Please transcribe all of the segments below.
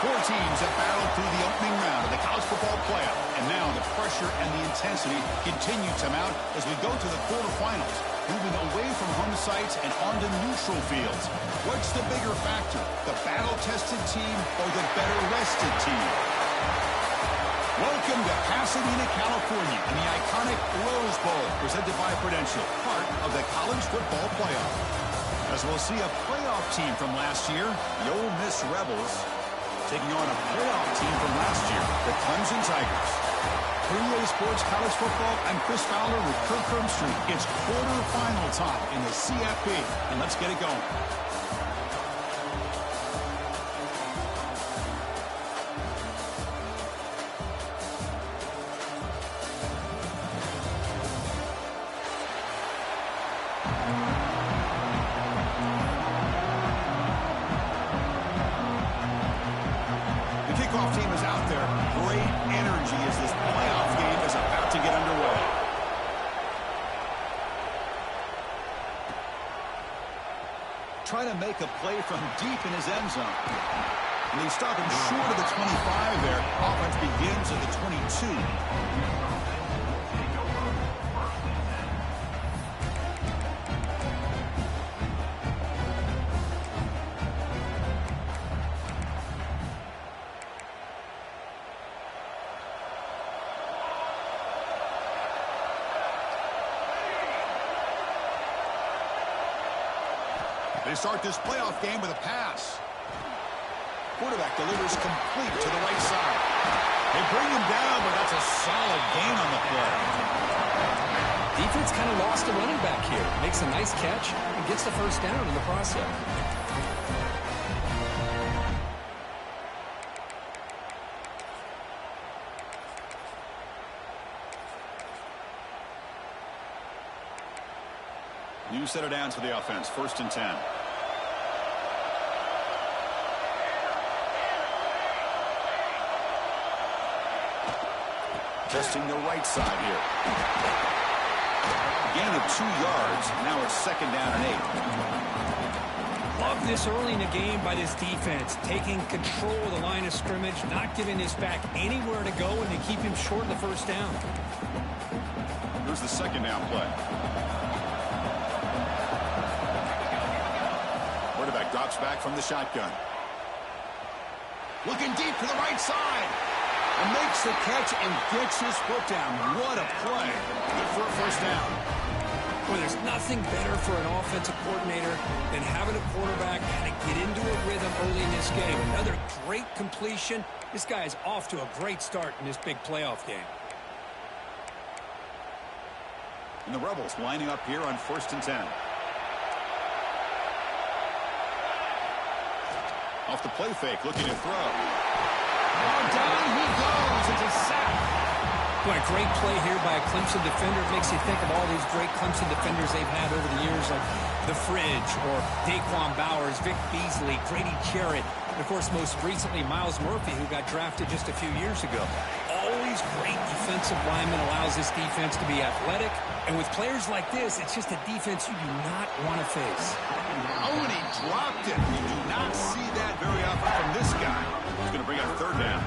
Four teams have battled through the opening round of the college football playoff, and now the pressure and the intensity continue to mount as we go to the quarterfinals, moving away from home sites and onto neutral fields. What's the bigger factor, the battle-tested team or the better-rested team? Welcome to Pasadena, California, in the iconic Rose Bowl, presented by Prudential, part of the college football playoff. As we'll see a playoff team from last year, the Ole Miss Rebels, taking on a playoff team from last year, the Clemson Tigers. For EA Sports College Football, I'm Chris Fowler with Kirk Herbstreit. It's quarterfinal time in the CFP, and let's get it going. Team is out there. Great energy as this playoff game is about to get underway. Trying to make a play from deep in his end zone. And they stop him short of the 25 there. Offense begins at the 22. They start this playoff game with a pass. Quarterback delivers complete to the right side. They bring him down, but that's a solid gain on the play. Defense kind of lost a running back here. Makes a nice catch and gets the first down in the process. New set of downs for the offense. 1st and 10. Testing the right side here. Gain of 2 yards. Now it's 2nd down and 8. Love this early in the game by this defense. Taking control of the line of scrimmage. Not giving this back anywhere to go and to keep him short of the 1st down. Here's the 2nd down play. Quarterback drops back from the shotgun. Looking deep to the right side. And makes the catch and gets his foot down. What a play. Good for a 1st down. Well, there's nothing better for an offensive coordinator than having a quarterback kind of get into a rhythm early in this game. Another great completion. This guy is off to a great start in this big playoff game. And the Rebels lining up here on 1st and 10. Off the play fake, looking to throw. Oh, down he goes. It's a sack. Boy, a great play here by a Clemson defender. It makes you think of all these great Clemson defenders they've had over the years, like The Fridge or Daquan Bowers, Vic Beasley, Grady Jarrett, and, of course, most recently, Miles Murphy, who got drafted just a few years ago. Always great defensive lineman, allows this defense to be athletic. And with players like this, it's just a defense you do not want to face. Oh, and he dropped it. You do not see that very often from this guy. He's going to bring up 3rd down.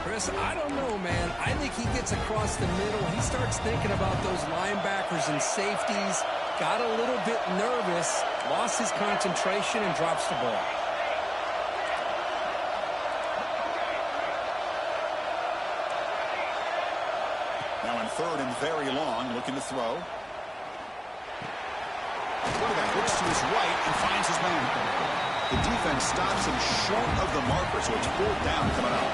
Chris, I don't know, man. I think he gets across the middle. He starts thinking about those linebackers and safeties. Got a little bit nervous, lost his concentration, and drops the ball. Now in 3rd and very long, looking to throw. Quarterback looks to his right and finds his man. The defense stops him short of the marker, so it's 4th down coming up.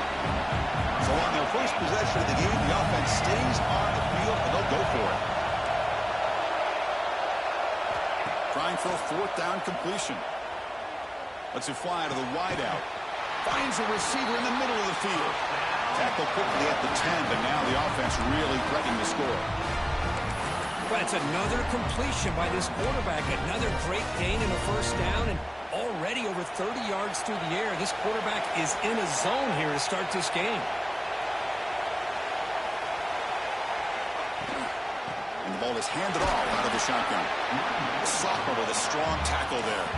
So on their first possession of the game, the offense stays on the field, and they'll go for it. Trying for a 4th down completion. Lets it fly to the wideout. Finds a receiver in the middle of the field. Tackle quickly at the 10, but now the offense really threatening to score. Well, it's another completion by this quarterback. Another great gain in a 1st down, and already over 30 yards through the air. This quarterback is in a zone here to start this game. And the ball is handed off out of the shotgun. The sophomore with a strong tackle there.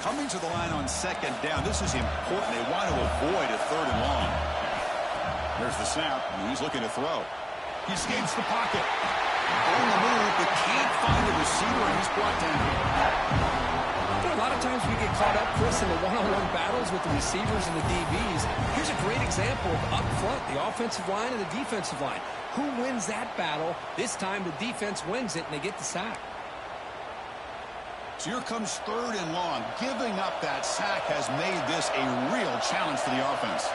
Coming to the line on second down. This is important. They want to avoid a 3rd and long. There's the snap, and he's looking to throw. He escapes the pocket. On the move, but can't find the receiver, and he's brought down. A lot of times we get caught up, Chris, in the one-on-one battles with the receivers and the DBs. Here's a great example of up front, the offensive line and the defensive line. Who wins that battle? This time the defense wins it, and they get the sack. So here comes 3rd and long. Giving up that sack has made this a real challenge for the offense.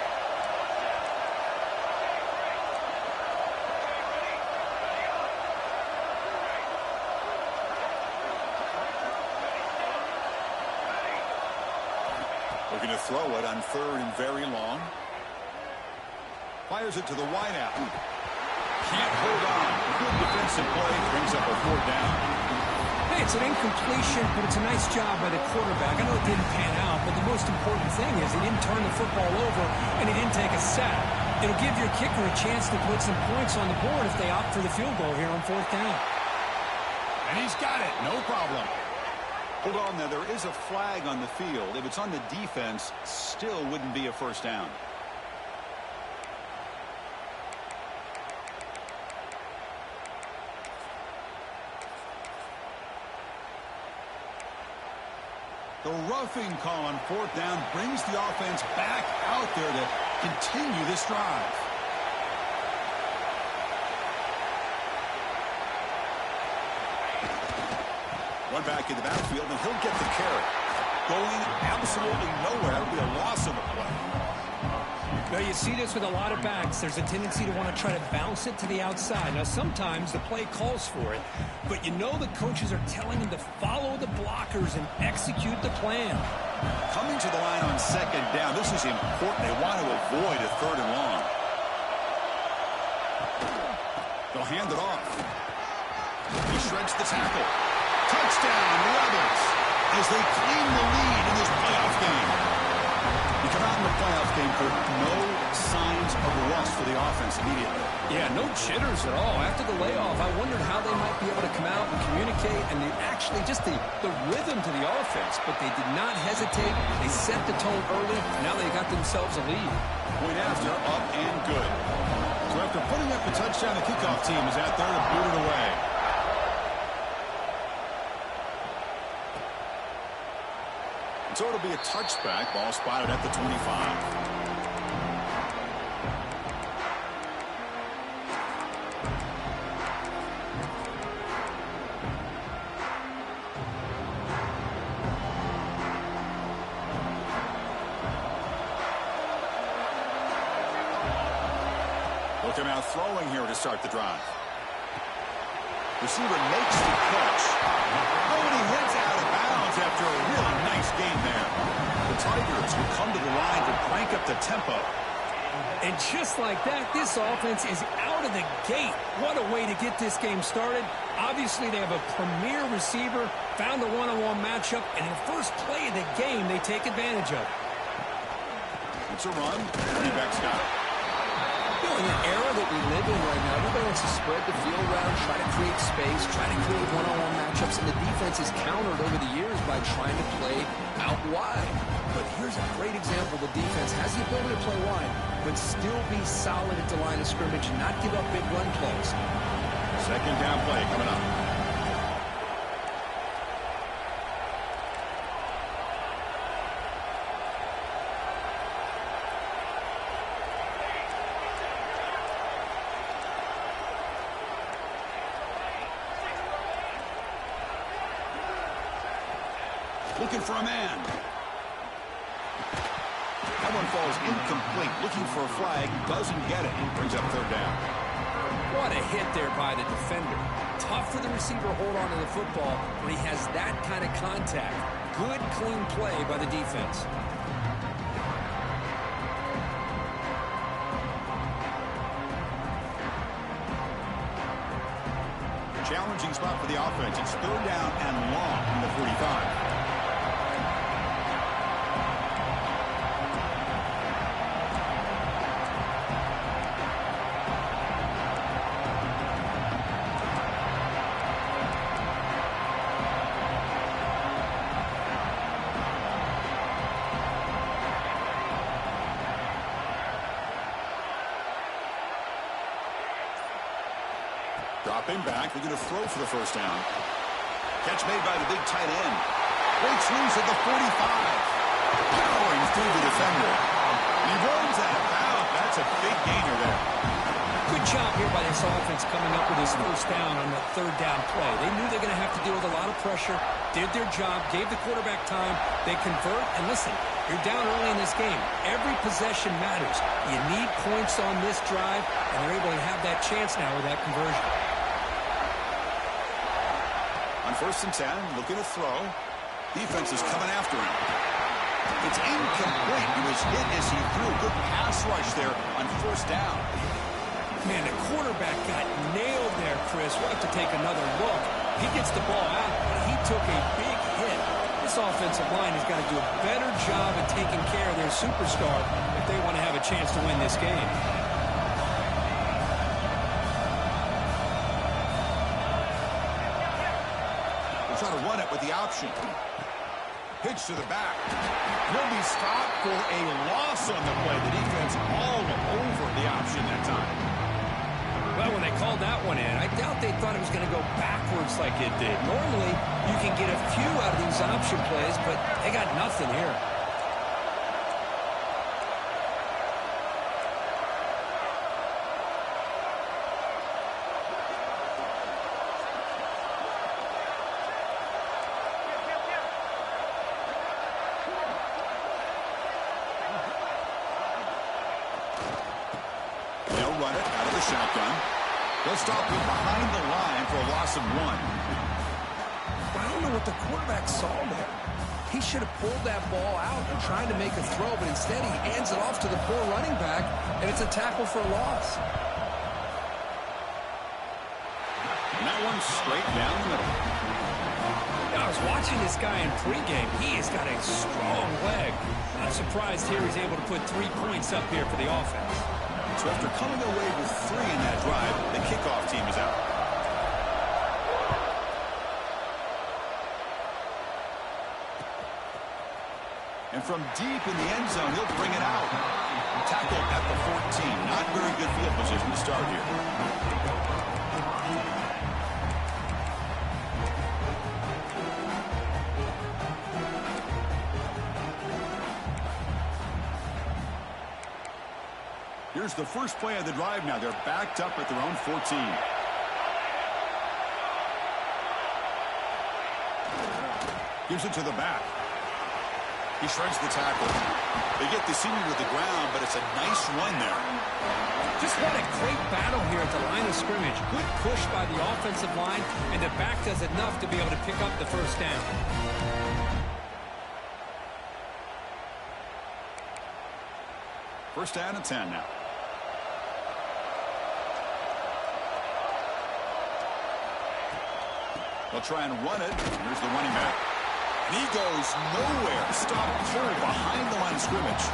Looking to throw it on 3rd and very long. Fires it to the wideout. Can't hold on. Good defensive play. Brings up a 4th down. Hey, it's an incompletion, but it's a nice job by the quarterback. I know it didn't pan out, but the most important thing is he didn't turn the football over and he didn't take a sack. It'll give your kicker a chance to put some points on the board if they opt for the field goal here on 4th down. And he's got it. No problem. Hold on there. There is a flag on the field. If it's on the defense, still wouldn't be a 1st down. The roughing call on 4th down brings the offense back out there to continue this drive. One back in the backfield, and he'll get the carry. Going absolutely nowhere. It'll be a loss of a play. Now, you see this with a lot of backs. There's a tendency to want to try to bounce it to the outside. Now, sometimes the play calls for it, but you know the coaches are telling them to follow the blockers and execute the plan. Coming to the line on 2nd down. This is important. They want to avoid a 3rd and long. They'll hand it off. He shreds the tackle. Touchdown, Rebels, as they claim the lead in this playoff game. You come out in the playoff game for no signs of rust for the offense immediately. Yeah, no jitters at all. After the layoff, I wondered how they might be able to come out and communicate and actually just the rhythm to the offense. But they did not hesitate. They set the tone early. Now they got themselves a lead. Point after, up and good. So after putting up a touchdown, the kickoff team is out there to boot it away. So it'll be a touchback. Ball spotted at the 25. Look him out throwing here to start the drive. Receiver makes the catch. Oh, and he heads out of bounds after a really nice game there. The Tigers will come to the line to crank up the tempo. And just like that, this offense is out of the gate. What a way to get this game started. Obviously, they have a premier receiver, found a one-on-one matchup, and in the first play of the game, they take advantage of it. It's a run. Running back's got it. In the era that we live in right now, everybody wants to spread the field around, try to create space, try to create one-on-one matchups, and the defense is countered over the years by trying to play out wide. But here's a great example. The defense has the ability to play wide, but still be solid at the line of scrimmage and not give up big run plays. 2nd down play coming up. Looking for a man. That one falls incomplete. Looking for a flag. Doesn't get it. Brings up 3rd down. What a hit there by the defender. Tough for the receiver to hold on to the football, but he has that kind of contact. Good, clean play by the defense. Challenging spot for the offense. It's 3rd down and long from the 45. Dropping back. They're going to throw for the first down. Catch made by the big tight end. Breaks loose at the 45. Powering through the defender. He runs out of bounds. That's a big gainer there. Good job here by this offense coming up with his first down on that third down play. They knew they're going to have to deal with a lot of pressure, did their job, gave the quarterback time. They convert, and listen, you're down early in this game. Every possession matters. You need points on this drive, and they're able to have that chance now with that conversion. On 1st and 10, looking to throw. Defense is coming after him. It's incomplete. He was hit as he threw a good pass rush there on 1st down. Man, the quarterback got nailed there, Chris. We'll have to take another look. He gets the ball out, but he took a big hit. This offensive line has got to do a better job at taking care of their superstar if they want to have a chance to win this game. They'll try to run it with the option. Pitch to the back. He'll be stopped for a loss on the play. The defense all over the option that time. Well, when they called that one in, I doubt they thought it was going to go backwards like it did. Normally, you can get a few out of these option plays, but they got nothing here. They'll run it out of the shotgun. They'll stop him behind the line for a loss of 1. I don't know what the quarterback saw there. He should have pulled that ball out and tried to make a throw, but instead he hands it off to the poor running back, and it's a tackle for a loss. And that one's straight down the middle. I was watching this guy in pregame. He has got a strong leg. Not surprised here he's able to put 3 points up here for the offense. So after coming away with 3 in that drive, the kickoff team is out. And from deep in the end zone, he'll bring it out. Tackled at the 14. Not very good field position to start here. Here's the first play of the drive now. They're backed up at their own 14. Gives it to the back. He shreds the tackle. They get the senior to the ground, but it's a nice run there. Just what a great battle here at the line of scrimmage. Good push by the offensive line, and the back does enough to be able to pick up the first down. First down and 10 now. They'll try and run it. Here's the running back. And he goes nowhere. Stop pulled behind the line of scrimmage.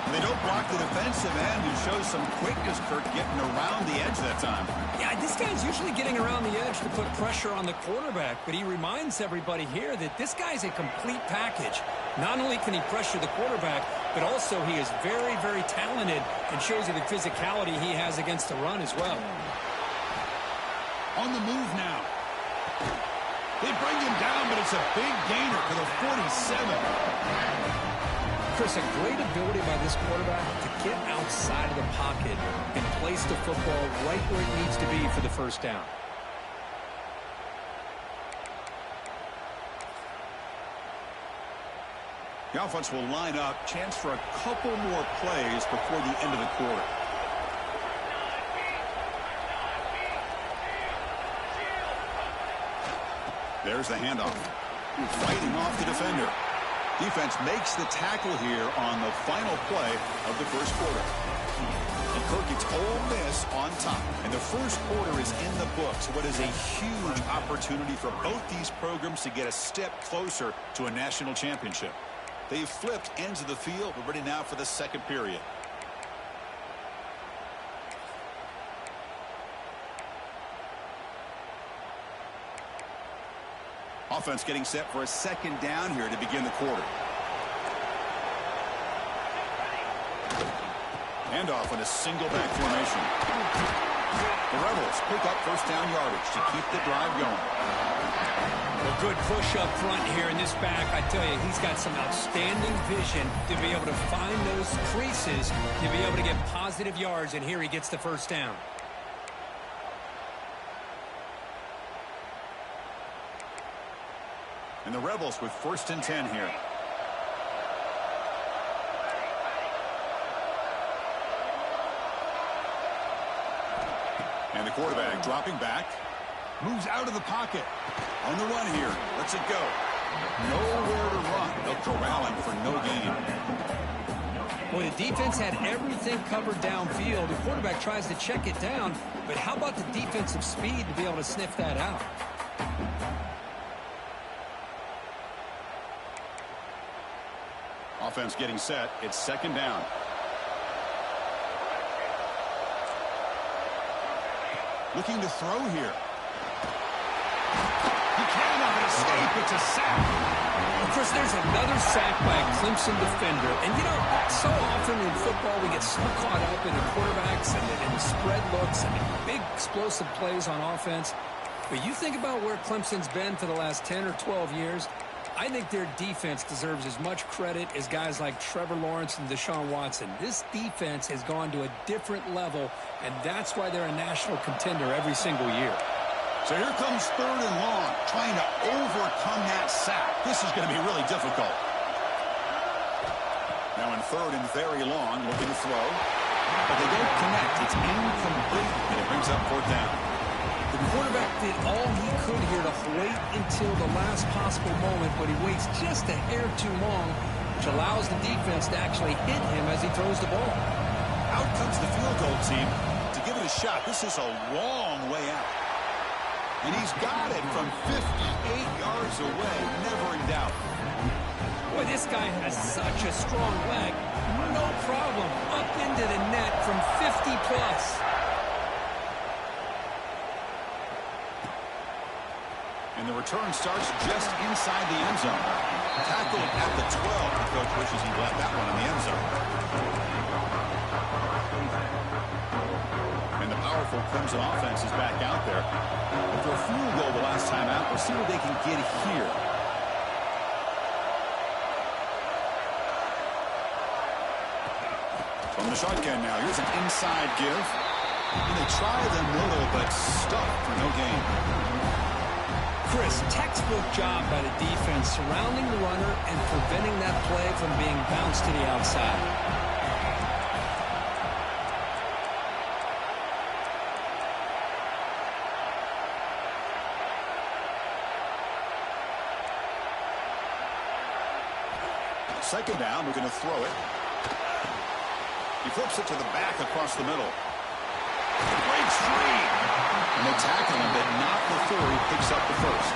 And they don't block the defensive end, who shows some quickness, Kirk, getting around the edge that time. Yeah, this guy's usually getting around the edge to put pressure on the quarterback, but he reminds everybody here that this guy's a complete package. Not only can he pressure the quarterback, but also he is very, very talented and shows you the physicality he has against the run as well. On the move now. They bring him down, but it's a big gainer for the 47. Chris, a great ability by this quarterback to get outside of the pocket and place the football right where it needs to be for the first down. The offense will line up. Chance for a couple more plays before the end of the quarter. There's the handoff. Fighting off the defender. Defense makes the tackle here on the final play of the first quarter. And Kirk, it's Ole Miss on top. And the first quarter is in the books. What is a huge opportunity for both these programs to get a step closer to a national championship. They've flipped ends of the field. We're ready now for the second period. Offense getting set for a second down here to begin the quarter. Handoff in a single back formation. The Rebels pick up first down yardage to keep the drive going. A good push up front here in this back. I tell you, he's got some outstanding vision to be able to find those creases, to be able to get positive yards, and here he gets the first down. And the Rebels with 1st and 10 here. And the quarterback dropping back. Moves out of the pocket. On the run here. Lets it go. Nowhere to run. They'll corral him for no gain. Boy, the defense had everything covered downfield. The quarterback tries to check it down, but how about the defensive speed to be able to sniff that out? Offense getting set. It's 2nd down. Looking to throw here. He cannot escape. It's a sack. Of course, there's another sack by a Clemson defender. And, you know, so often in football we get so caught up in the quarterbacks and the spread looks and the big explosive plays on offense. But you think about where Clemson's been for the last 10 or 12 years, I think their defense deserves as much credit as guys like Trevor Lawrence and Deshaun Watson. This defense has gone to a different level, and that's why they're a national contender every single year. So here comes 3rd and long, trying to overcome that sack. This is going to be really difficult. Now in 3rd and very long, looking to throw. But they don't connect. It's incomplete, and it brings up 4th down. The quarterback did all he could here to wait until the last possible moment, but he waits just a hair too long, which allows the defense to actually hit him as he throws the ball. Out comes the field goal team to give it a shot. This is a long way out. And he's got it from 58 yards away. Never in doubt. Boy, this guy has such a strong leg. No problem. Up into the net from 50 plus. And the return starts just inside the end zone. Tackled at the 12. The coach wishes he left that one in the end zone. And the powerful Clemson offense is back out there. After a field goal the last time out, we'll see what they can get here. From the shotgun now. Here's an inside give. And they try the middle, but stuck for no gain. Chris, textbook job by the defense surrounding the runner and preventing that play from being bounced to the outside. Second down, we're going to throw it. He flips it to the back across the middle. Breaks free. And they tackle him, but not before he picks up the first.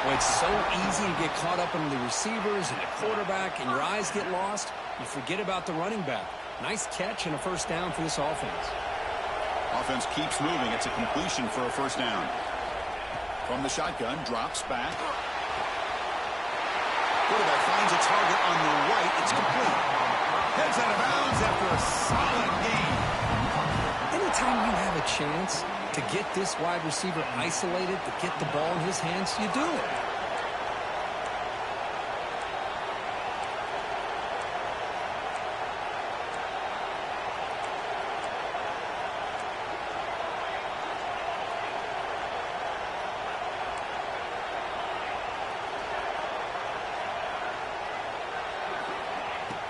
Well, it's so easy to get caught up in the receivers and the quarterback, and your eyes get lost. You forget about the running back. Nice catch and a first down for this offense. Offense keeps moving. It's a completion for a first down. From the shotgun, drops back. Quarterback finds a target on the right. It's complete. Heads out of bounds after a solid gain. Anytime you have a chance to get this wide receiver isolated, to get the ball in his hands, you do it.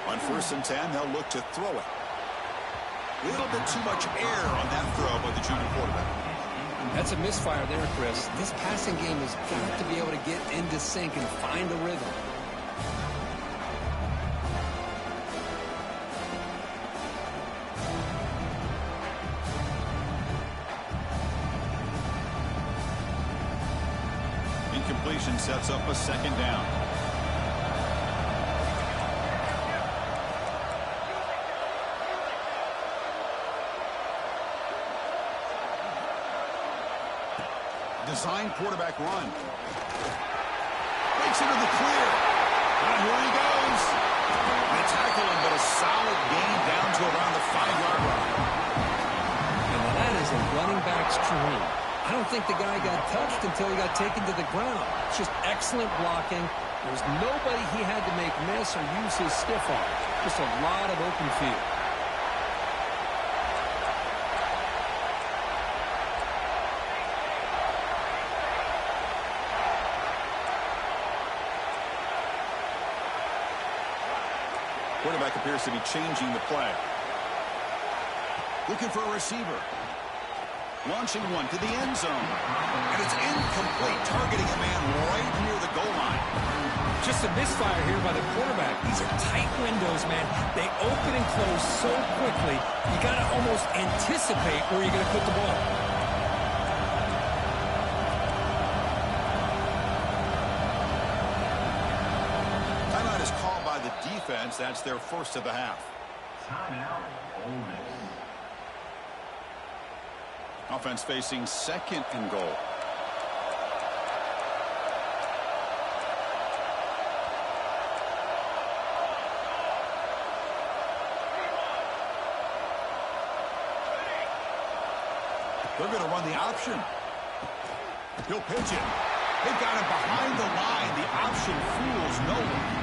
On 1st and 10, they'll look to throw it. A little bit too much air on that throw by the junior quarterback. That's a misfire there, Chris. This passing game has got to be able to get into sync and find a rhythm. Incompletion sets up a second down. Design quarterback run. Breaks into the clear. And here he goes. They tackle him, but a solid gain down to around the 5-yard line. is a running back's dream. I don't think the guy got touched until he got taken to the ground. It's just excellent blocking. There's nobody he had to make miss or use his stiff arm. Just a lot of open field. Quarterback appears to be changing the play. Looking for a receiver. Launching one to the end zone. And it's incomplete, targeting a man right near the goal line. Just a misfire here by the quarterback. These are tight windows, man. They open and close so quickly, you got to almost anticipate where you're going to put the ball. Timeout is called by the defense. That's their first of the half. Timeout, Ole Miss. Offense facing second and goal. They're going to run the option. He'll pitch it. They've got him behind the line. The option fools no one.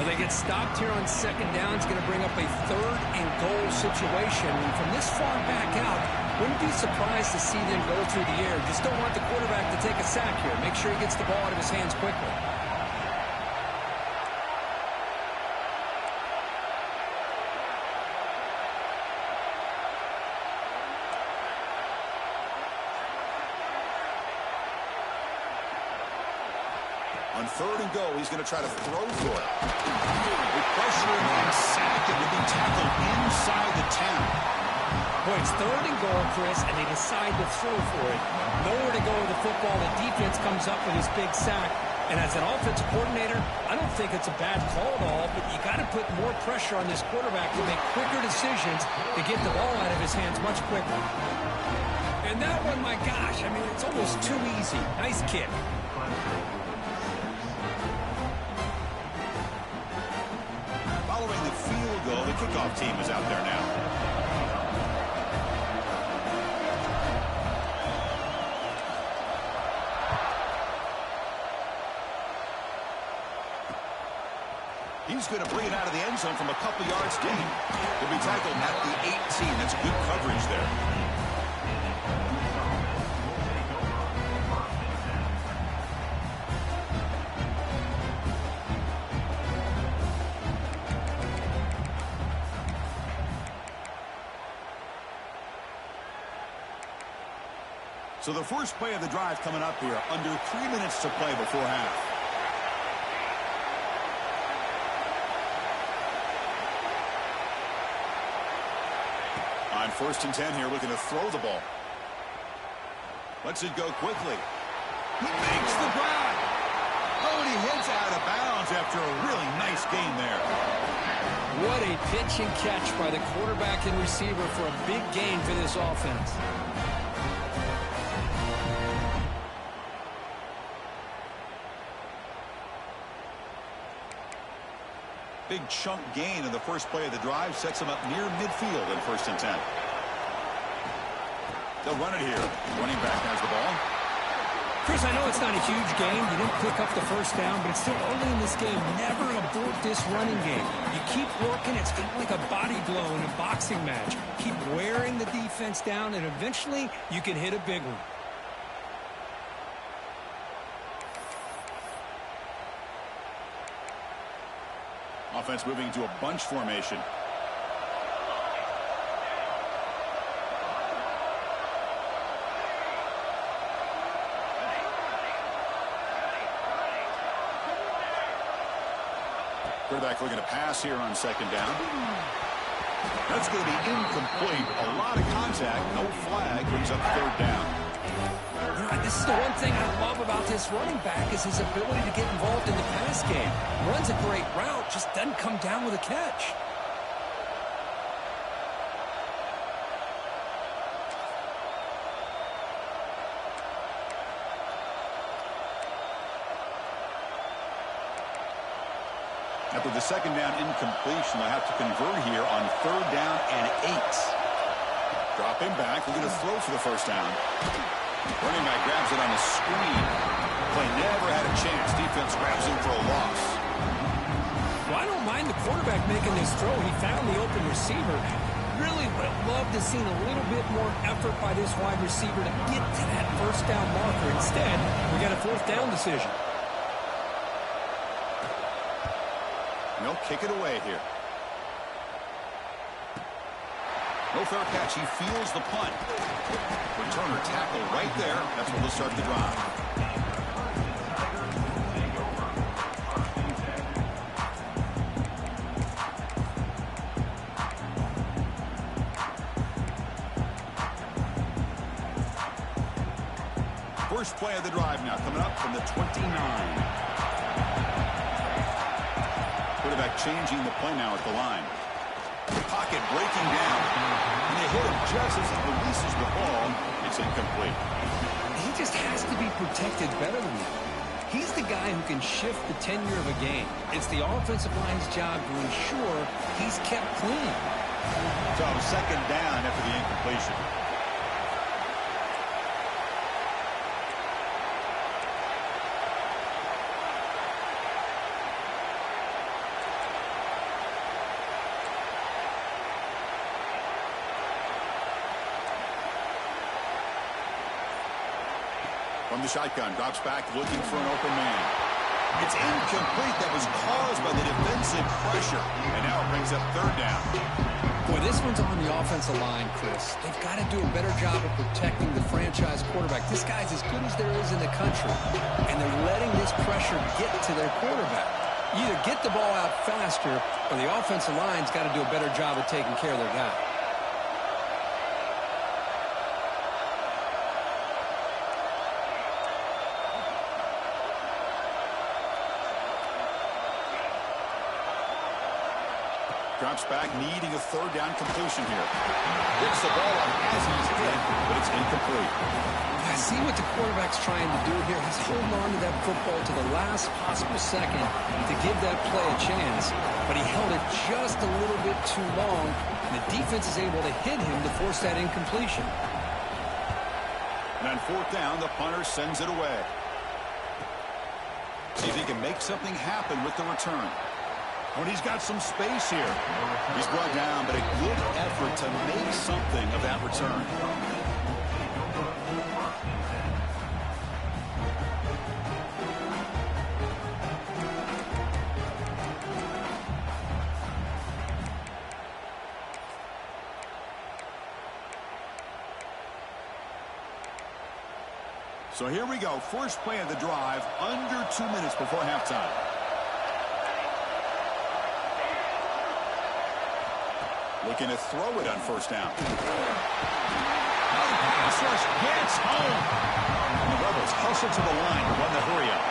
They get stopped here on second down. It's going to bring up a third and goal situation. And from this far back out, wouldn't be surprised to see them go through the air. Just don't want the quarterback to take a sack here. Make sure he gets the ball out of his hands quickly. On third and go, he's going to try to throw for it. With pressure and sack, it will be tackled inside the 10. Boy, it's third and goal, Chris, and they decide to throw for it. Nowhere to go with the football. The defense comes up with his big sack. And as an offensive coordinator, I don't think it's a bad call at all, but you got to put more pressure on this quarterback to make quicker decisions to get the ball out of his hands much quicker. And that one, my gosh, I mean, it's almost too easy. Nice kick. Following the field goal, the kickoff team is out there now. He's going to bring it out of the end zone from a couple yards deep. He'll be tackled at the 18. That's good coverage there. So the first play of the drive coming up here, under 3 minutes to play before half. On first and 10 here, looking to throw the ball. Lets it go quickly. He makes the grab. Oh, and he hits out of bounds after a really nice gain there. What a pitch and catch by the quarterback and receiver for a big gain for this offense. Big chunk gain in the first play of the drive sets him up near midfield in first and 10. They'll run it here. Running back has the ball. Chris, I know it's not a huge game. You didn't pick up the first down, but it's still early in this game. Never abort this running game. You keep working. It's kind of like a body blow in a boxing match. Keep wearing the defense down, and eventually you can hit a big one. Offense moving into a bunch formation. Quarterback looking to pass here on second down. That's going to be incomplete. A lot of contact. No flag. Brings up third down. This is the one thing I love about this running back is his ability to get involved in the pass game. Runs a great route, just doesn't come down with a catch. After the second down incompletion, they'll have to convert here on third down and 8. Drop him back. We're going to throw for the first down. Running back grabs it on a screen. Play never had a chance. Defense grabs him for a loss. Well, I don't mind the quarterback making this throw. He found the open receiver. Really would have loved to seen a little bit more effort by this wide receiver to get to that first down marker. Instead, we got a fourth down decision. And they'll kick it away here. No fair catch. He feels the punt. Returner tackle right there. That's where they'll start the drive. First play of the drive now coming up from the 29. Quarterback changing the play now at the line. The pocket breaking down. And they hit him just as he releases the ball. It's incomplete. He just has to be protected better than that. He's the guy who can shift the tenure of a game. It's the offensive line's job to ensure he's kept clean. So second down after the incompletion. From the shotgun, drops back, looking for an open man. It's incomplete. That was caused by the defensive pressure. And now it brings up third down. Boy, this one's on the offensive line, Chris. They've got to do a better job of protecting the franchise quarterback. This guy's as good as there is in the country. And they're letting this pressure get to their quarterback. You either get the ball out faster, or the offensive line's got to do a better job of taking care of their guy. Drops back, needing a third down completion here. Picks the ball up as he's hit, but it's incomplete. I see what the quarterback's trying to do here. He's holding on to that football to the last possible second to give that play a chance, but he held it just a little bit too long, and the defense is able to hit him to force that incompletion. And on fourth down, the punter sends it away. See if he can make something happen with the return. When he's got some space here. He's brought down, but a good effort to make something of that return. So here we go. First play of the drive, under 2 minutes before halftime. Looking to throw it on first down. Pass rush gets home. And the Rebels hustle to the line to run the hurry up.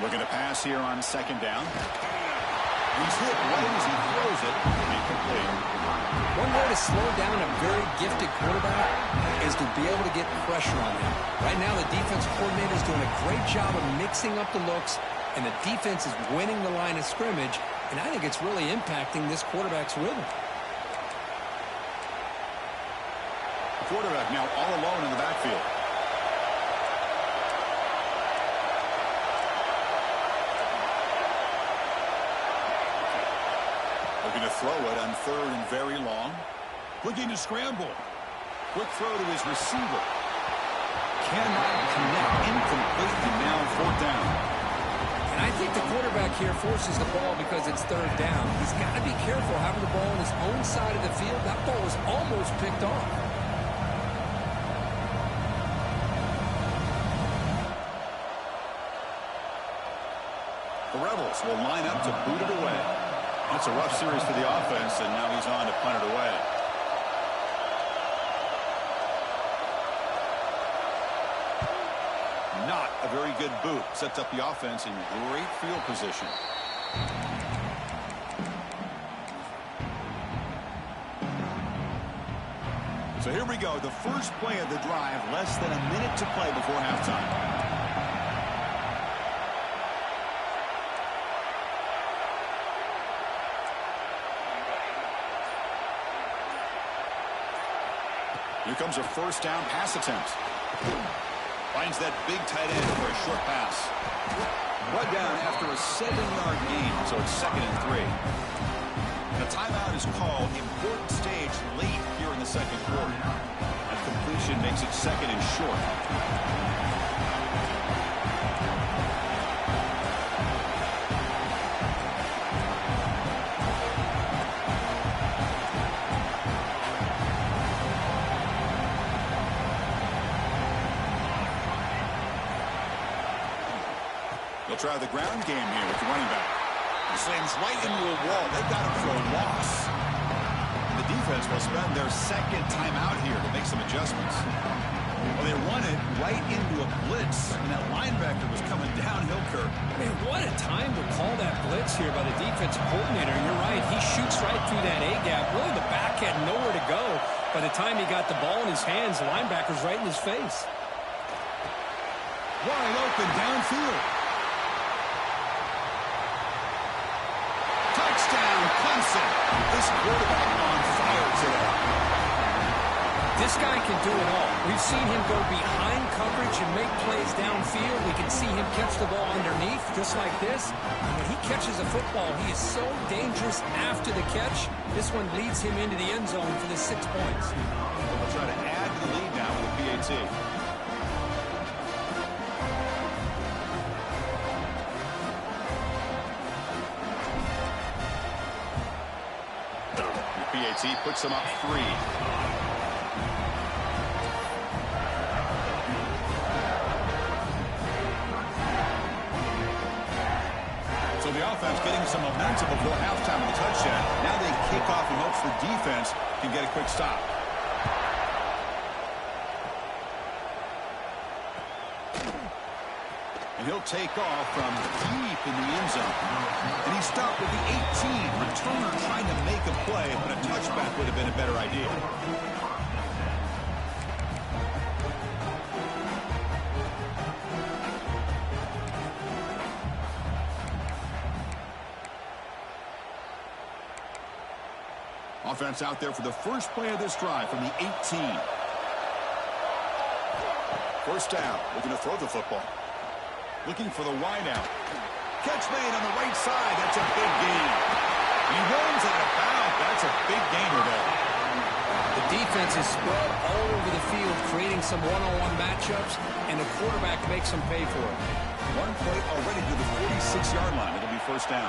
Looking to pass here on second down. He's hit right as he throws it. Incomplete. One way to slow down a very gifted quarterback is to be able to get pressure on him. Right now, the defense coordinator is doing a great job of mixing up the looks, and the defense is winning the line of scrimmage, and I think it's really impacting this quarterback's rhythm. The quarterback now all alone in the backfield. Looking to throw it on third and very long. Looking to scramble. Quick throw to his receiver. Cannot connect. Incomplete, and now fourth down. And I think the quarterback here forces the ball because it's third down. He's got to be careful having the ball on his own side of the field. That ball was almost picked off. The Rebels will line up to boot it away. That's a rough series for the offense, and now he's on to punt it away. Not a very good boot. Sets up the offense in great field position. So here we go. The first play of the drive. Less than a minute to play before halftime. Here comes a first down pass attempt. Finds that big tight end for a short pass. Brought down after a 7-yard gain, so it's 2nd and 3. The timeout is called. Important stage late here in the second quarter. That completion makes it 2nd and short. They'll try the ground game here with the running back. He slams right into a wall. They got him for a loss. The defense will spend their 2nd timeout here to make some adjustments. Well, they run it right into a blitz, and that linebacker was coming downhill, Kirk. Man, what a time to call that blitz here by the defensive coordinator. You're right. He shoots right through that A-gap. Really, the back had nowhere to go. By the time he got the ball in his hands, the linebacker's right in his face. Wide open downfield. Touchdown, Clemson. This quarterback on fire today. This guy can do it all. We've seen him go behind coverage and make plays downfield. We can see him catch the ball underneath, just like this. And when he catches a football, he is so dangerous after the catch. This one leads him into the end zone for the 6 points. We'll try to add to the lead now with a PAT. PAT puts them up 3. So the offense getting some momentum before halftime with a touchdown. Now they kick off in hopes the defense can get a quick stop. And he'll take off from deep in the end zone. And he stopped at the 18. Returner trying to make a play, but a touchback would have been a better idea. Offense out there for the first play of this drive from the 18. First down, looking to throw the football. Looking for the wideout. Catch made on the right side. That's a big gain. He runs out of bounds. That's a big gainer there. The defense is spread all over the field, creating some one-on-one matchups, and the quarterback makes them pay for it. One play already to the 46-yard line. It'll be first down.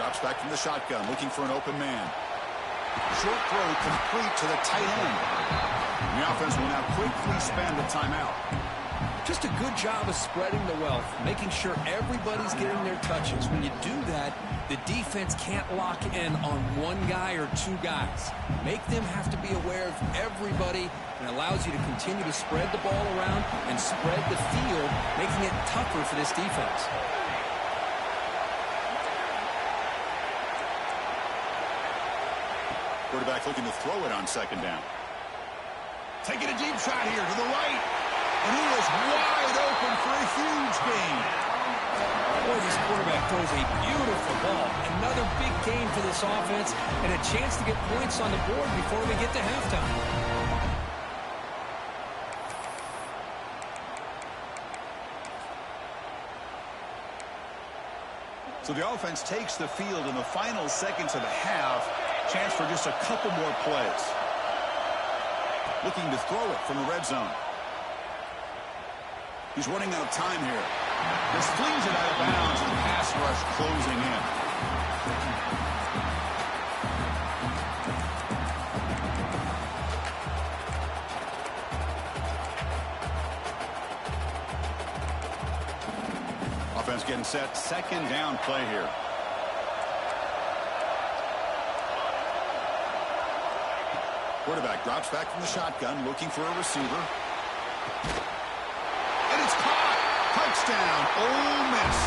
Drops back from the shotgun, looking for an open man. Short throw complete to the tight end. And the offense will now quickly spend a timeout. Just a good job of spreading the wealth, making sure everybody's getting their touches. When you do that, the defense can't lock in on one guy or 2 guys. Make them have to be aware of everybody, and allows you to continue to spread the ball around and spread the field, making it tougher for this defense. Quarterback looking to throw it on second down. Taking a deep shot here to the right. And he is wide open for a huge gain. Boy, this quarterback throws a beautiful ball. Another big gain for this offense and a chance to get points on the board before we get to halftime. So the offense takes the field in the final seconds of the half. Chance for just a couple more plays. Looking to throw it from the red zone. He's running out of time here. This flings it out of bounds, and the pass rush closing in. Offense getting set. Second down play here. Quarterback drops back from the shotgun, looking for a receiver. And it's caught. Touchdown, Ole Miss.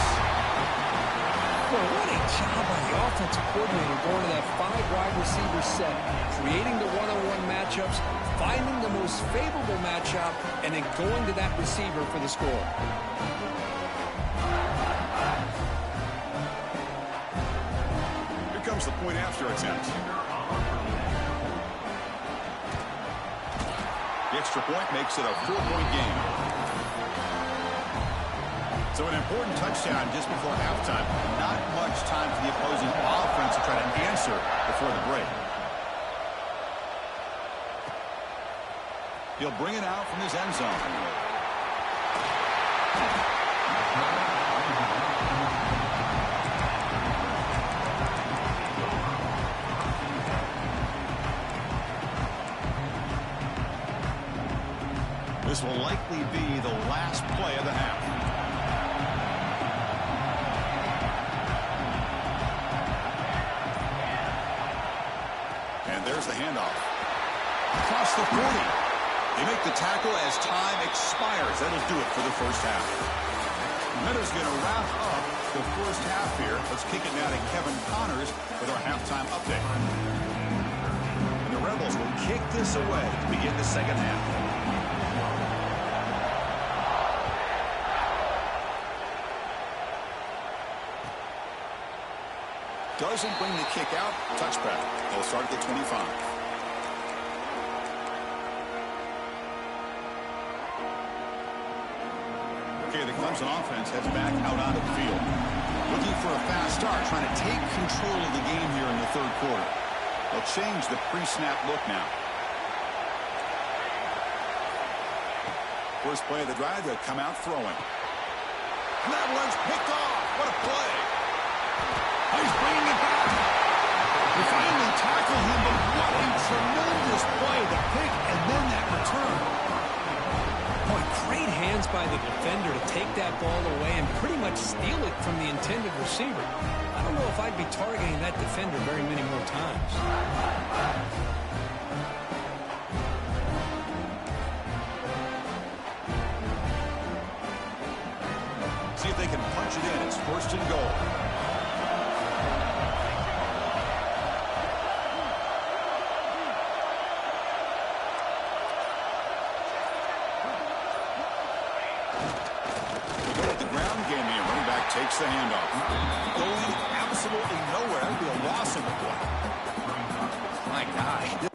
Well, what a job by the offensive coordinator going to that 5-wide receiver set, creating the one-on-one matchups, finding the most favorable matchup, and then going to that receiver for the score. Here comes the point after attempt. extra point makes it a 4-point game. So an important touchdown just before halftime. Not much time for the opposing offense to try to answer before the break. He'll bring it out from his end zone. This will likely be the last play of the half. And there's the handoff. Across the 40. They make the tackle as time expires. That'll do it for the first half. Meadows going to wrap up the first half here. Let's kick it now to Kevin Connors with our halftime update. And the Rebels will kick this away to begin the second half. Doesn't bring the kick out. Touchback. They'll start at the 25. Okay, the Clemson offense heads back out onto the field. Looking for a fast start, trying to take control of the game here in the third quarter. They'll change the pre-snap look now. First play of the drive, they'll come out throwing. And that one's picked off. What a play. He's bringing it back. They finally tackled him, but what a tremendous play. The pick and then that return. Boy, great hands by the defender to take that ball away and pretty much steal it from the intended receiver. I don't know if I'd be targeting that defender very many more times. See if they can punch it in. It's first and goal. Takes the handoff. Going absolutely nowhere. That'd be a loss of the play. My gosh.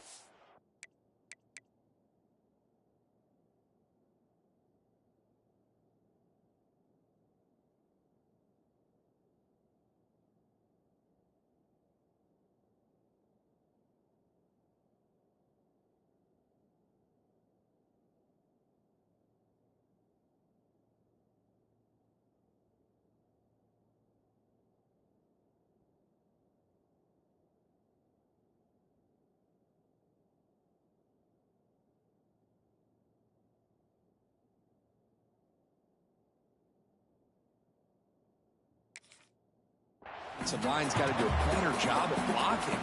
Some line's got to do a better job at blocking.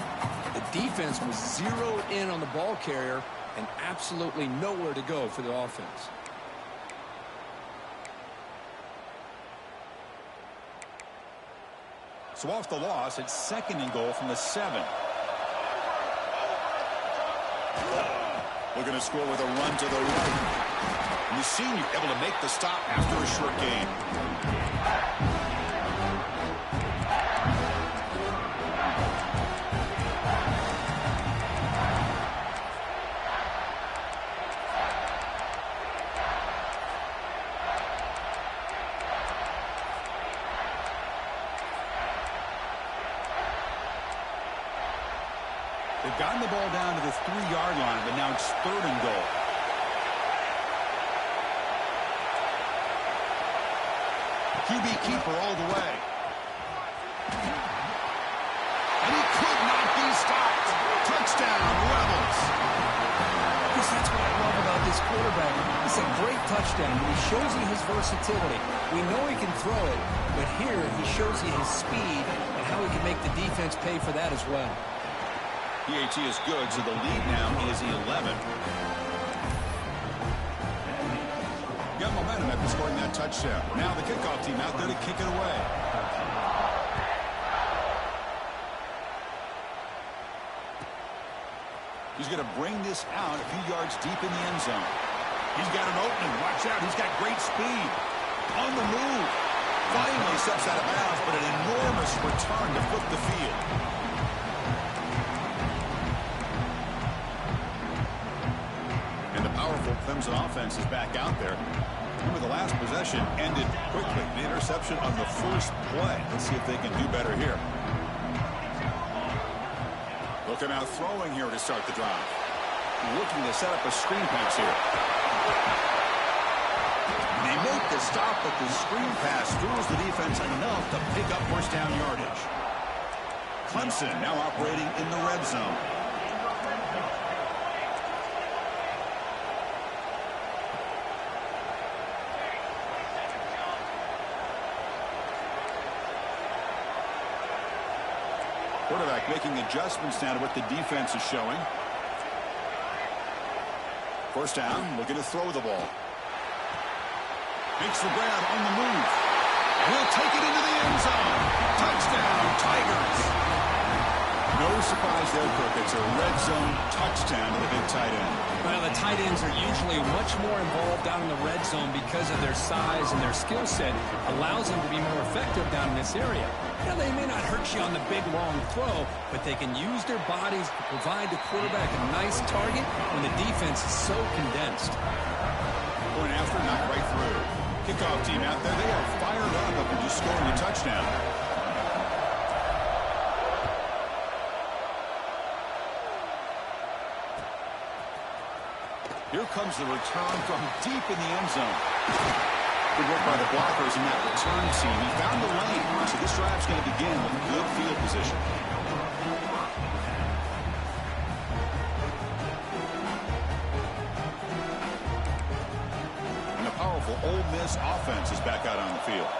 The defense was zeroed in on the ball carrier and absolutely nowhere to go for the offense. So off the loss, it's second and goal from the 7. Looking to score with a run to the right. And the senior able to make the stop after a short gain. They've gotten the ball down to the 3-yard line, but now it's third and goal. QB keeper all the way. And he could not be stopped. Touchdown, Rebels. Because that's what I love about this quarterback. It's a great touchdown, but he shows you his versatility. We know he can throw it, but here he shows you his speed and how he can make the defense pay for that as well. PAT is good, so the lead now is 11. Got momentum after scoring that touchdown. Now the kickoff team out there to kick it away. He's going to bring this out a few yards deep in the end zone. He's got an opening. Watch out. He's got great speed. On the move. Finally steps out of bounds, but an enormous return to flip the field. And the powerful Clemson offense is back out there. Remember, the last possession ended quickly. The interception on the first play. Let's see if they can do better here. Looking out throwing here to start the drive. Looking to set up a screen pass here. They make the stop, but the screen pass fools the defense enough to pick up first down yardage. Clemson now operating in the red zone. Quarterback making adjustments now to what the defense is showing. First down, looking to throw the ball. Makes the grab on the move. He'll take it into the end zone. Touchdown, Tigers. No surprise there, Kirk. It's a red zone touchdown to the big tight end. Well, the tight ends are usually much more involved down in the red zone because of their size and their skill set. Allows them to be more effective down in this area. Now, they may not hurt you on the big, long throw, but they can use their bodies to provide the quarterback a nice target when the defense is so condensed. Going after, knocked right through. Kickoff team out there, they are fired up after just scoring a touchdown. Here comes the return from deep in the end zone. Good work by the blockers in that return team. He found the lane, so this drive's going to begin with good field position. And the powerful Ole Miss offense is back out on the field.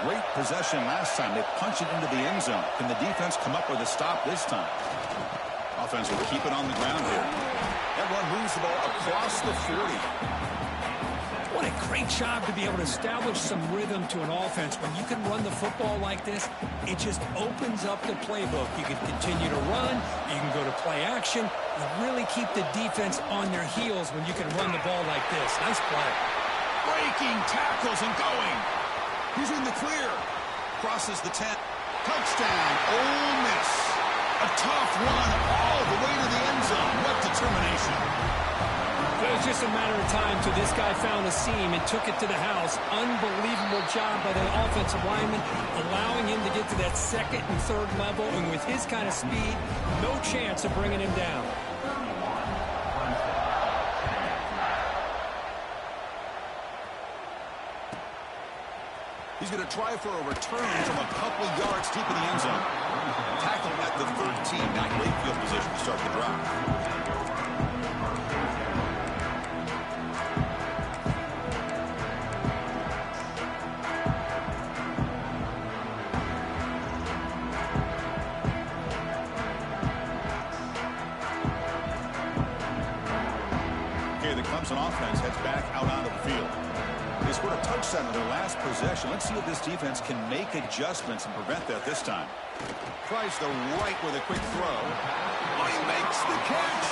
Great possession last time. They punch it into the end zone. Can the defense come up with a stop this time? Offense will keep it on the ground here. That one moves the ball across the 40. What a great job to be able to establish some rhythm to an offense. When you can run the football like this, it just opens up the playbook. You can continue to run. You can go to play action. You really keep the defense on their heels when you can run the ball like this. Nice play. Breaking tackles and going. He's in the clear. Crosses the 10. Touchdown, Ole Miss. A tough run all the way to the end zone. What determination. It was just a matter of time till this guy found a seam and took it to the house. Unbelievable job by the offensive lineman, allowing him to get to that second and third level. And with his kind of speed, no chance of bringing him down. He's going to try for a return from a couple yards deep in the end zone. Tackle at the 13. Not great field position to start the drive. Okay, the Clemson offense heads back out onto the field. They scored a touchdown in their last possession. Let's see if this defense can make adjustments and prevent that this time. Tries the right with a quick throw. Oh, he makes the catch.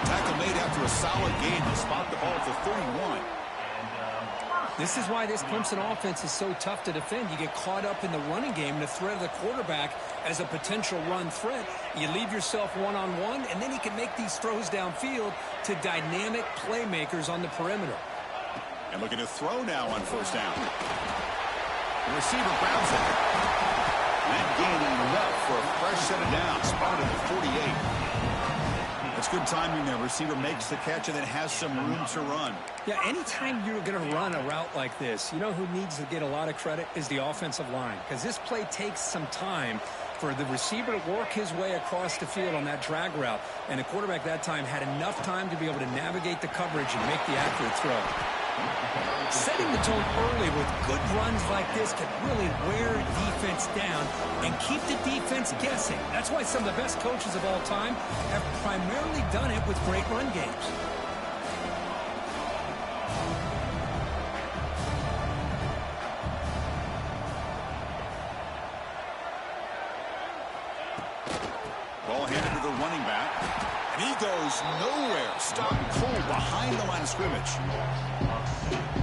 Tackle made after a solid gain to spot the ball at the 31. This is why this Clemson offense is so tough to defend. You get caught up in the running game and the threat of the quarterback as a potential run threat. You leave yourself one-on-one, and then he can make these throws downfield to dynamic playmakers on the perimeter. And looking to throw now on first down. The receiver grabs it. That gain enough for a fresh set of downs. Spotted at 48. That's good timing there. Receiver makes the catch and then has some room to run. Yeah, anytime you're going to run a route like this, you know who needs to get a lot of credit is the offensive line. Because this play takes some time for the receiver to work his way across the field on that drag route. And the quarterback that time had enough time to be able to navigate the coverage and make the accurate throw. Setting the tone early with good runs like this can really wear a defense down and keep the defense guessing. That's why some of the best coaches of all time have primarily done it with great run games. Ball handed to the running back. And he goes nowhere. Stopped cold behind the line of scrimmage.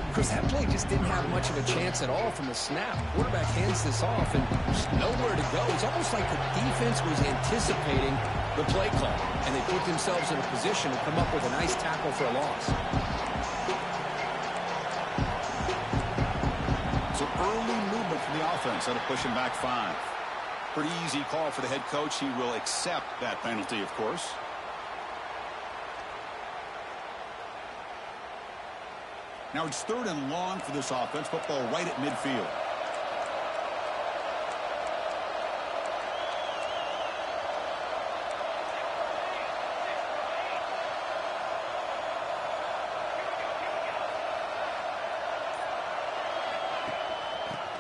Because that play just didn't have much of a chance at all from the snap. Quarterback hands this off and just nowhere to go. It's almost like the defense was anticipating the play call, and they put themselves in a position to come up with a nice tackle for a loss. Some early movement from the offense. That'll push him back 5. Pretty easy call for the head coach. He will accept that penalty, of course. Now it's 3rd and long for this offense. Football right at midfield.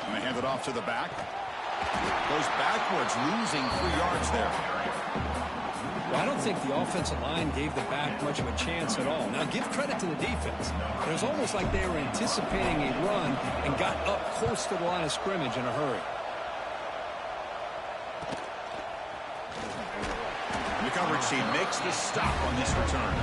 And they hand it off to the back. Goes backwards, losing 3 yards there. Well, I don't think the offensive line gave the back much of a chance at all. Now, give credit to the defense. It was almost like they were anticipating a run and got up close to the line of scrimmage in a hurry. The coverage team makes the stop on this return.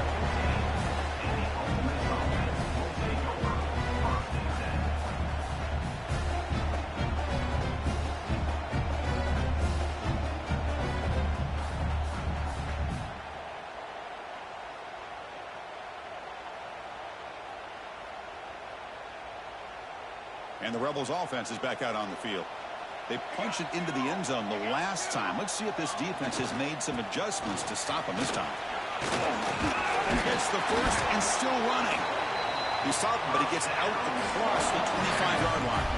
And the Rebels offense is back out on the field. They punched it into the end zone the last time. Let's see if this defense has made some adjustments to stop him this time. Gets the first and still running. He stopped him, but he gets out across the 25-yard line.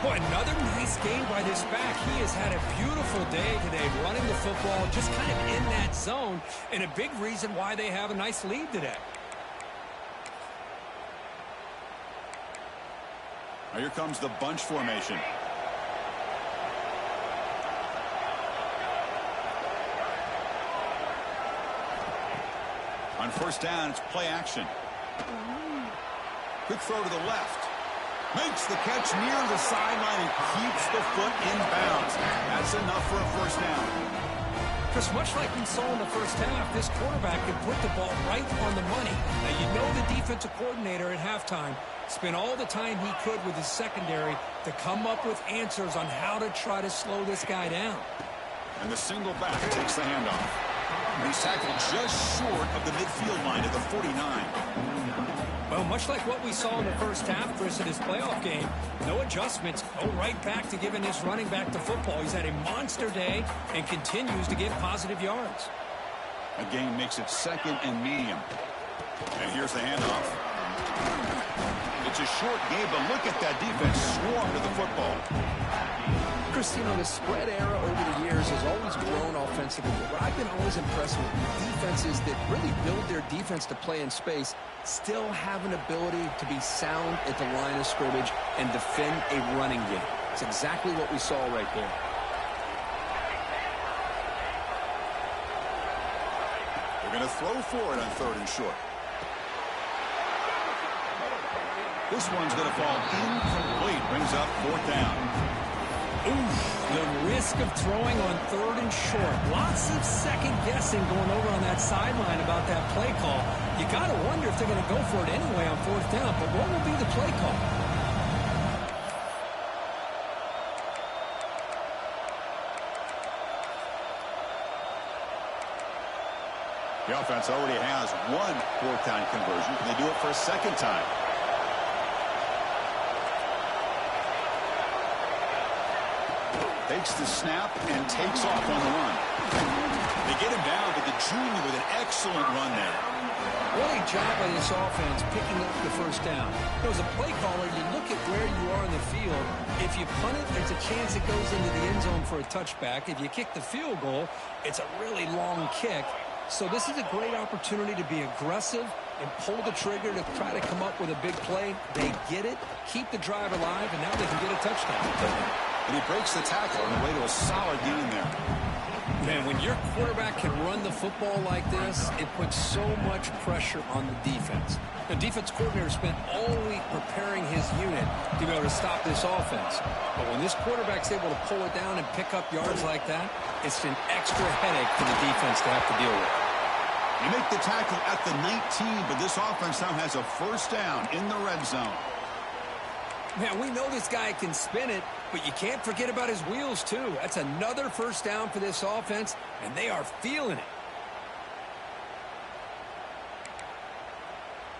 Boy, another nice game by this back. He has had a beautiful day today running the football, just kind of in that zone, and a big reason why they have a nice lead today. Now here comes the bunch formation. On 1st down, it's play action. Quick throw to the left. Makes the catch near the sideline and keeps the foot in bounds. That's enough for a 1st down. Chris, much like we saw in the first half, this quarterback can put the ball right on the money. Now, you know the defensive coordinator at halftime spent all the time he could with his secondary to come up with answers on how to try to slow this guy down. And the single back takes the handoff. And he's tackled just short of the midfield line at the 49. Well, much like what we saw in the first half, Chris, in his playoff game, no adjustments, go right back to giving his running back the football. He's had a monster day and continues to get positive yards. Again, makes it 2nd and medium. And here's the handoff. It's a short game, but look at that defense swarm to the football. Chris, you know, the spread era over the years has always grown offensively. But I've been always impressed with defenses that really build their defense to play in space, still have an ability to be sound at the line of scrimmage and defend a running game. It's exactly what we saw right there. They're going to throw for it on 3rd and short. This one's going to fall incomplete. Brings up 4th down. Oof, the risk of throwing on 3rd and short. Lots of second guessing going over on that sideline about that play call. You got to wonder if they're going to go for it anyway on 4th down, but what will be the play call? The offense already has 1 4th down conversion. Can they do it for a 2nd time? Takes the snap and takes off on the run. They get him down, but the junior with an excellent run there. What a job by this offense picking up the 1st down. As a play caller, you look at where you are in the field. If you punt it, there's a chance it goes into the end zone for a touchback. If you kick the field goal, it's a really long kick. So this is a great opportunity to be aggressive and pull the trigger to try to come up with a big play. They get it, keep the drive alive, and now they can get a touchdown. And he breaks the tackle on the way to a solid gain there. Man, when your quarterback can run the football like this, it puts so much pressure on the defense. The defense coordinator spent all week preparing his unit to be able to stop this offense. But when this quarterback's able to pull it down and pick up yards like that, it's an extra headache for the defense to have to deal with. You make the tackle at the 19, but this offense now has a 1st down in the red zone. Man, we know this guy can spin it, but you can't forget about his wheels, too. That's another 1st down for this offense, and they are feeling it.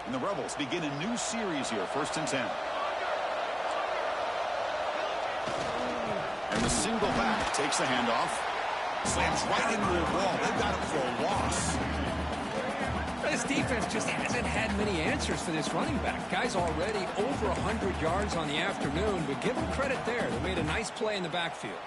And the Rebels begin a new series here, 1st and 10. Takes the handoff. Slams right into a wall. They've got him for a loss. This defense just hasn't had many answers for this running back. Guy's already over 100 yards on the afternoon, but give him credit there. They made a nice play in the backfield.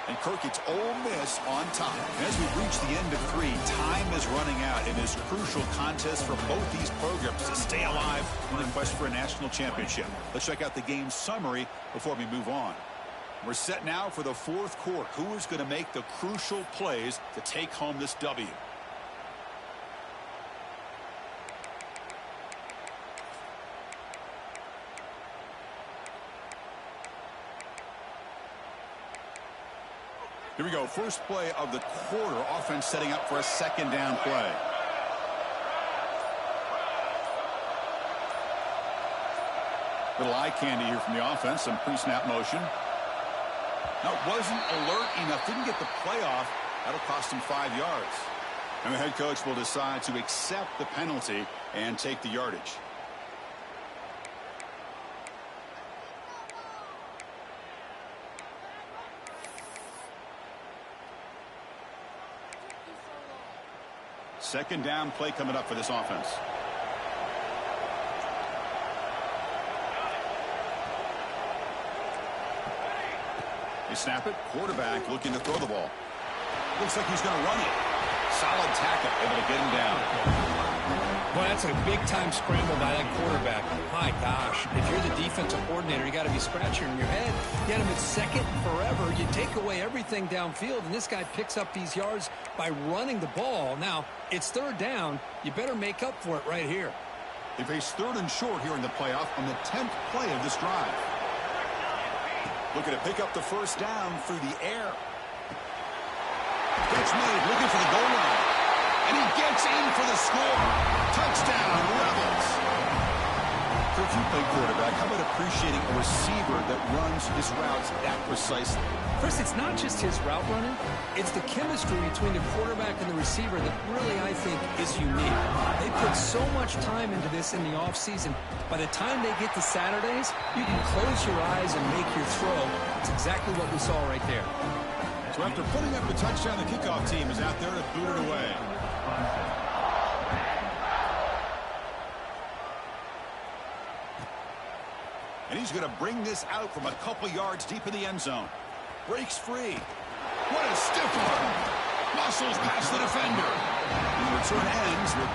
And Kirk, it's Ole Miss on top. And as we reach the end of 3, time is running out in this crucial contest for both these programs to stay alive in the quest for a national championship. Let's check out the game summary before we move on. We're set now for the 4th quarter. Who is going to make the crucial plays to take home this W? Here we go. First play of the quarter. Offense setting up for a 2nd down play. Little eye candy here from the offense. Some pre-snap motion. Now, wasn't alert enough. Didn't get the play off. That'll cost him 5 yards. And the head coach will decide to accept the penalty and take the yardage. Second down play coming up for this offense. They snap it. Quarterback looking to throw the ball. Looks like he's going to run it. Solid tackle. Able to get him down. Well, that's a big-time scramble by that quarterback. My gosh, if you're the defensive coordinator, you got to be scratching your head. Get him at 2nd forever. You take away everything downfield, and this guy picks up these yards by running the ball. Now, it's 3rd down. You better make up for it right here. They face 3rd and short here in the playoff on the 10th play of this drive. Looking to pick up the 1st down through the air. Catch made, looking for the goal line. And he gets in for the score. Touchdown, Rebels. So if you play quarterback, how about appreciating a receiver that runs his routes that precisely? Chris, it's not just his route running. It's the chemistry between the quarterback and the receiver that really, I think, is unique. They put so much time into this in the offseason. By the time they get to Saturdays, you can close your eyes and make your throw. It's exactly what we saw right there. So after putting up the touchdown, the kickoff team is out there to boot it away. And he's going to bring this out from a couple yards deep in the end zone. Breaks free. What a stiff arm. Muscles past the defender. And the return ends with the